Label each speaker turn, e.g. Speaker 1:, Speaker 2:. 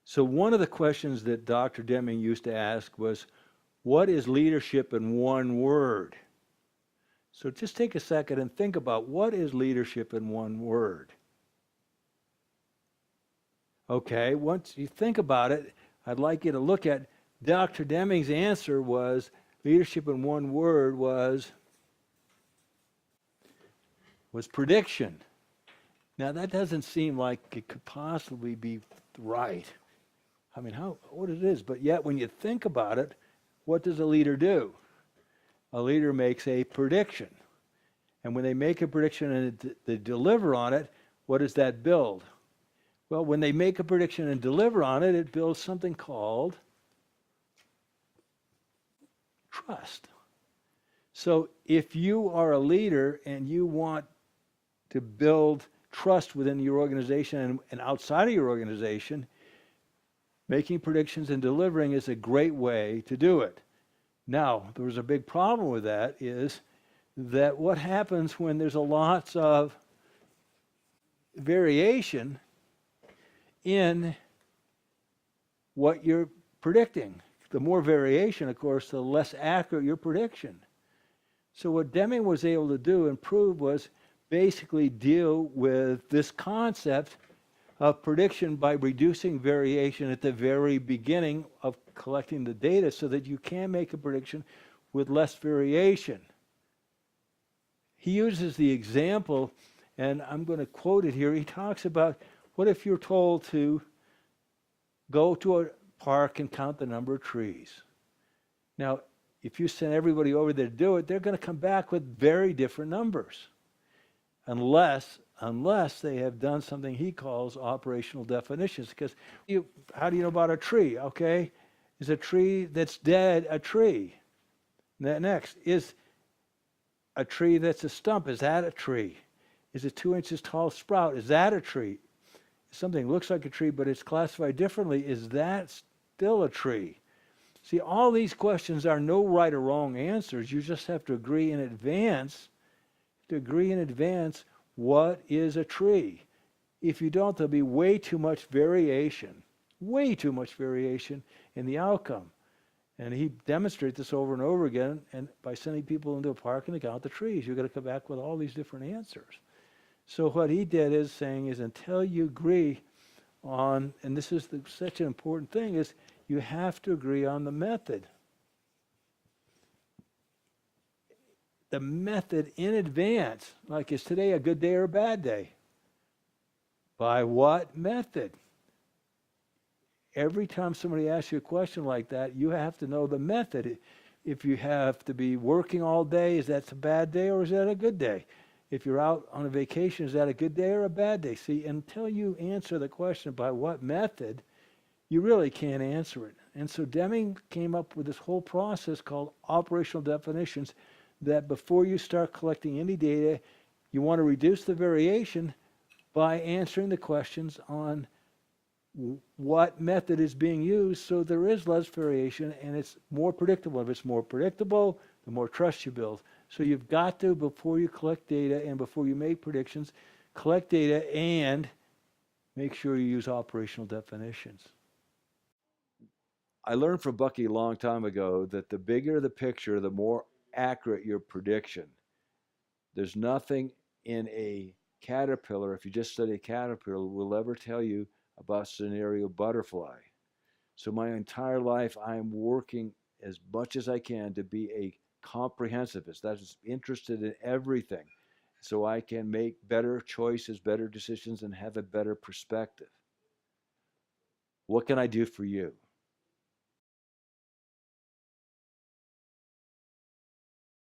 Speaker 1: So one of the questions that Dr. Deming used to ask was, what is leadership in one word? So just take a second and think about, what is leadership in one word? Okay, once you think about it, I'd like you to look at Dr. Deming's answer was, leadership in one word was prediction. Now that doesn't seem like it could possibly be right. I mean, what it is, but yet when you think about it, what does a leader do? A leader makes a prediction. And when they make a prediction and they deliver on it, what does that build? Well, when they make a prediction and deliver on it, it builds something called trust. So if you are a leader and you want to build trust within your organization and outside of your organization, making predictions and delivering is a great way to do it. Now, there's a big problem with that, is that what happens when there's a lots of variation in what you're predicting. The more variation, of course, the less accurate your prediction. So what Deming was able to do and prove was basically deal with this concept of prediction by reducing variation at the very beginning of collecting the data so that you can make a prediction with less variation. He uses the example, and I'm going to quote it here. He talks about, what if you're told to go to a park and count the number of trees? Now, if you send everybody over there to do it, they're going to come back with very different numbers, unless they have done something he calls operational definitions. Because how do you know about a tree? Okay, is a tree that's dead a tree? Next, is a tree that's a stump, is that a tree? Is a 2 inches tall sprout, is that a tree? Something looks like a tree but it's classified differently, is that still a tree? See, all these questions are no right or wrong answers. You just have to agree in advance what is a tree. If you don't, there'll be way too much variation in the outcome. And he demonstrates this over and over again, and by sending people into a park and they count the trees, you're going to come back with all these different answers. So what he did is saying is, until you agree on, and this is such an important thing, is you have to agree on the method. The method in advance, like, is today a good day or a bad day? By what method? Every time somebody asks you a question like that, you have to know the method. If you have to be working all day, is that a bad day or is that a good day? If you're out on a vacation, is that a good day or a bad day? See, until you answer the question by what method, you really can't answer it. And so Deming came up with this whole process called operational definitions, that before you start collecting any data, you want to reduce the variation by answering the questions on what method is being used, so there is less variation and it's more predictable. If it's more predictable, the more trust you build. So you've got to, before you collect data and before you make predictions, collect data and make sure you use operational definitions. I learned from Bucky a long time ago that the bigger the picture, the more accurate your prediction. There's nothing in a caterpillar, if you just study a caterpillar, will ever tell you about scenario butterfly. So my entire life, I am working as much as I can to be a comprehensivist. That is, interested in everything, so I can make better choices, better decisions, and have a better perspective. What can I do for you?